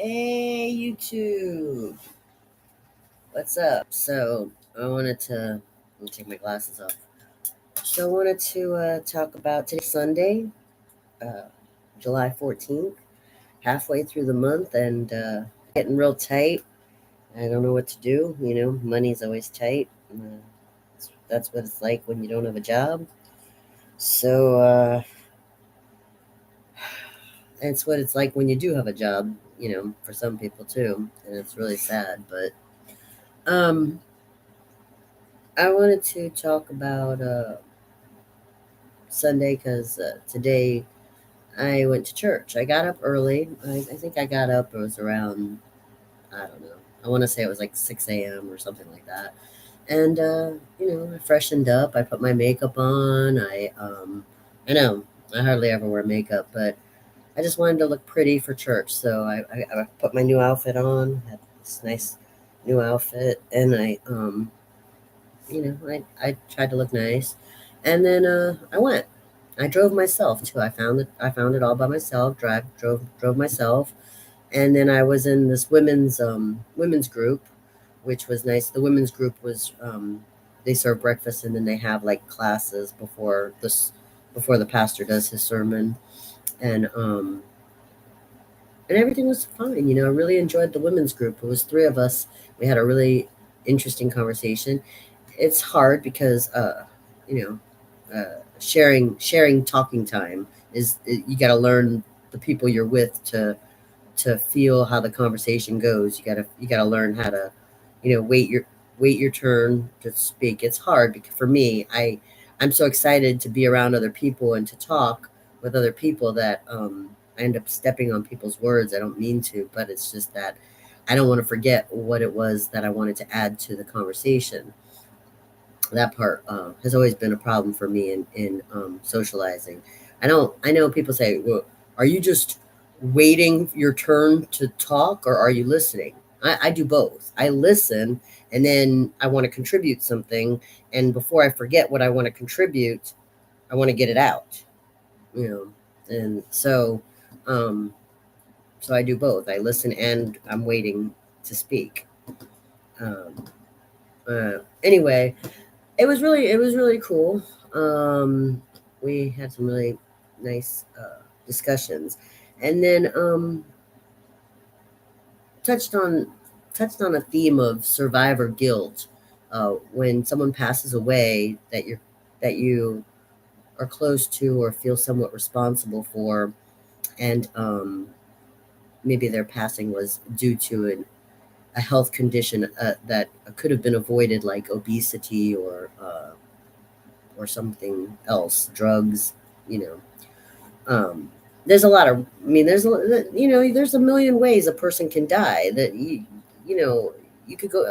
Hey, YouTube. What's up? Let me take my glasses off. So, I wanted to talk about today's Sunday, uh, July 14th, halfway through the month, and getting real tight. I don't know what to do. Money's always tight. That's what it's like when you don't have a job. So, it's what it's like when you do have a job, for some people too. And it's really sad. But, um, I wanted to talk about Sunday because today I went to church. I got up early. I think I got up, it was around, I don't know. I want to say it was like 6 a.m. or something like that. And, I freshened up. I put my makeup on. I know I hardly ever wear makeup, but I just wanted to look pretty for church. So I put my new outfit on, had this nice new outfit, and I tried to look nice. And then I went. I drove myself too. I found it all by myself. Drove myself, and then I was in this women's group, which was nice. The women's group was they serve breakfast, and then they have like classes before the pastor does his sermon, and and everything was fine. I really enjoyed the women's group. It was three of us. We had a really interesting conversation. It's hard because sharing talking time you got to learn the people you're with to feel how the conversation goes. You got to learn how to wait your turn to speak. It's hard because for me, I'm so excited to be around other people and to talk with other people that I end up stepping on people's words. I don't mean to, but it's just that I don't want to forget what it was that I wanted to add to the conversation. That part has always been a problem for me in socializing. I know people say, well, are you just waiting your turn to talk, or are you listening? I do both. I listen, and then I want to contribute something, and before I forget what I want to contribute, I want to get it out. you know and um so I do both. I listen and I'm waiting to speak. um Anyway, it was really cool. We had some really nice discussions, and then touched on touched on a theme of survivor guilt. When someone passes away that you are close to or feel somewhat responsible for, and maybe their passing was due to a health condition that could have been avoided, like obesity or something else, drugs. You know, there's a lot of. I mean, there's a million ways a person can die. You know, you could go.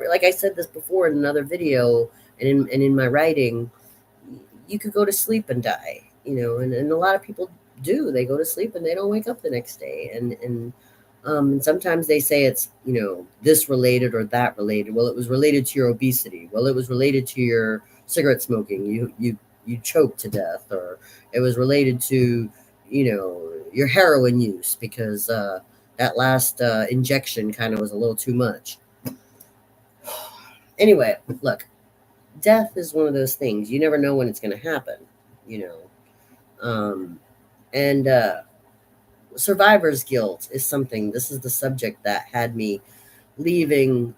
Like I said this before in another video, and in my writing, you could go to sleep and die. And a lot of people do. They go to sleep and they don't wake up the next day, and sometimes they say it's this related or that related. Well, it was related to your obesity. Well, it was related to your cigarette smoking. You choked to death, or it was related to your heroin use because that last injection kind of was a little too much. Anyway, look, death is one of those things. You never know when it's going to happen. You know, and survivor's guilt is something. This is the subject that had me leaving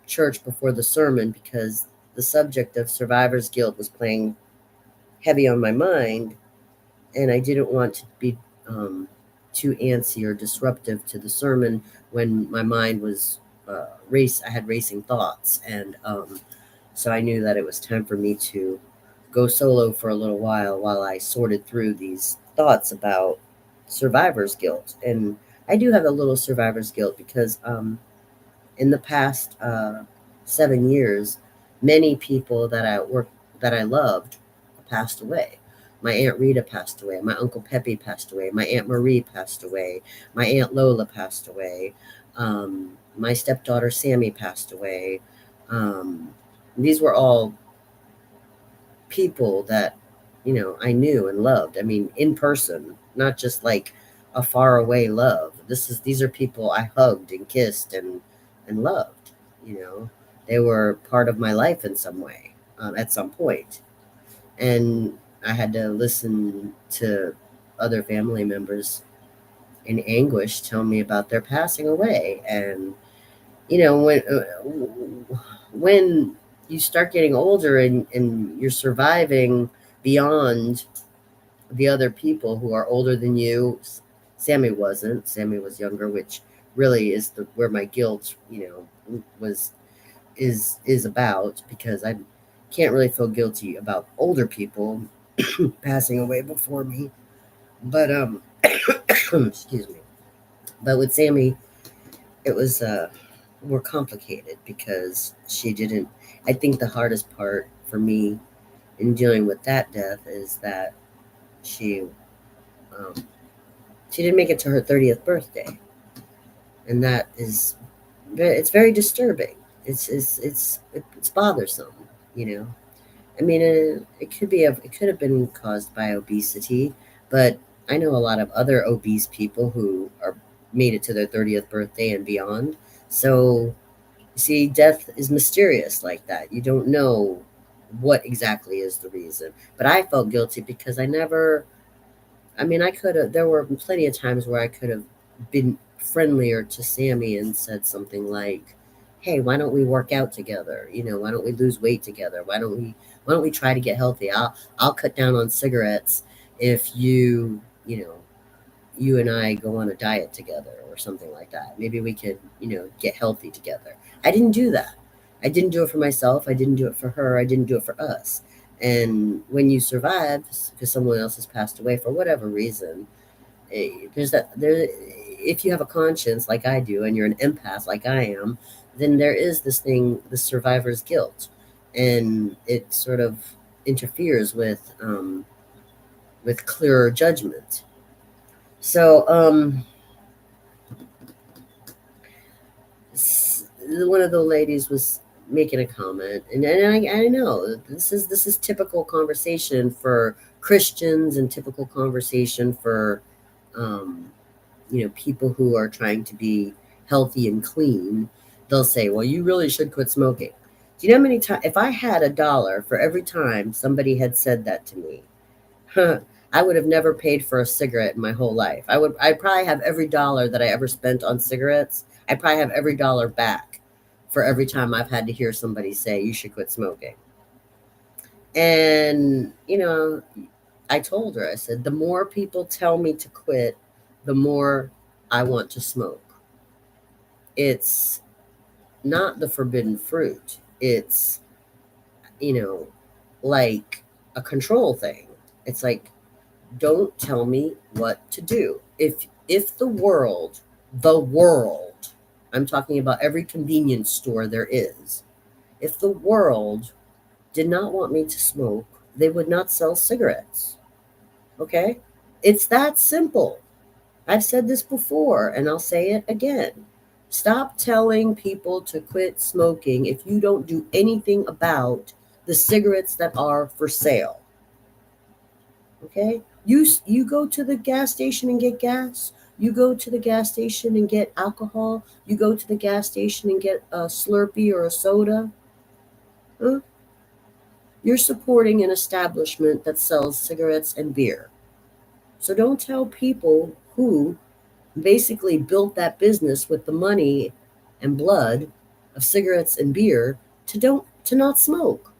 church before the sermon, because the subject of survivor's guilt was playing heavy on my mind, and I didn't want to be too antsy or disruptive to the sermon when my mind was I had racing thoughts, and so I knew that it was time for me to go solo for a little while I sorted through these thoughts about survivor's guilt. And I do have a little survivor's guilt because in the past 7 years, many people that I loved passed away. My Aunt Rita passed away. My Uncle Pepe passed away. My Aunt Marie passed away. My Aunt Lola passed away. My stepdaughter Sammy passed away. These were all people that I knew and loved. I mean, in person, not just like a far away love. these are people I hugged and kissed and loved. You know, they were part of my life in some way, at some point, and I had to listen to other family members in anguish tell me about their passing away. And you know, when you start getting older and you're surviving beyond the other people who are older than you. Sammy wasn't. Sammy was younger, which really is where my guilt, was is about, because I can't really feel guilty about older people passing away before me. But excuse me. But with Sammy, it was more complicated because she didn't. I think the hardest part for me in dealing with that death is that she um, she didn't make it to her 30th birthday, and that is it's very disturbing. It's bothersome, you know. I mean, it could have been caused by obesity, but I know a lot of other obese people who are made it to their 30th birthday and beyond. So, you see, death is mysterious like that. You don't know what exactly is the reason. But I felt guilty because I never. I mean, I could have. There were plenty of times where I could have been friendlier to Sammy and said something like, "Hey, why don't we work out together? You know, why don't we lose weight together? Why don't we try to get healthy? I'll cut down on cigarettes if you and I go on a diet together or something like that. Maybe we could, get healthy together." I didn't do that. I didn't do it for myself. I didn't do it for her. I didn't do it for us. And when you survive because someone else has passed away for whatever reason, there's that there. If you have a conscience like I do, and you're an empath like I am, then there is this thing, the survivor's guilt, and it sort of interferes with clearer judgment. So one of the ladies was making a comment, and I know this is typical conversation for Christians and typical conversation for um, people who are trying to be healthy and clean. They'll say, "Well, you really should quit smoking." Do you know how many times? If I had $1 for every time somebody had said that to me, I would have never paid for a cigarette in my whole life. I'd probably have every dollar that I ever spent on cigarettes. I probably have every dollar back for every time I've had to hear somebody say you should quit smoking. And I told her, I said, the more people tell me to quit, the more I want to smoke. It's not the forbidden fruit. It's, you know, like a control thing. It's like, don't tell me what to do. If the world, I'm talking about every convenience store there is, if the world did not want me to smoke, they would not sell cigarettes. Okay? It's that simple. I've said this before and I'll say it again. Stop telling people to quit smoking if you don't do anything about the cigarettes that are for sale. Okay? You go to the gas station and get gas. You go to the gas station and get alcohol. You go to the gas station and get a Slurpee or a soda. Huh? You're supporting an establishment that sells cigarettes and beer. So don't tell people who basically built that business with the money and blood of cigarettes and beer to not smoke.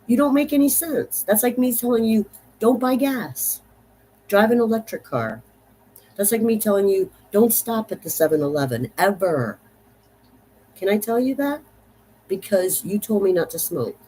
You don't make any sense. That's like me telling you don't buy gas. Drive an electric car. That's like me telling you don't stop at the 7-Eleven ever. Can I tell you that? Because you told me not to smoke.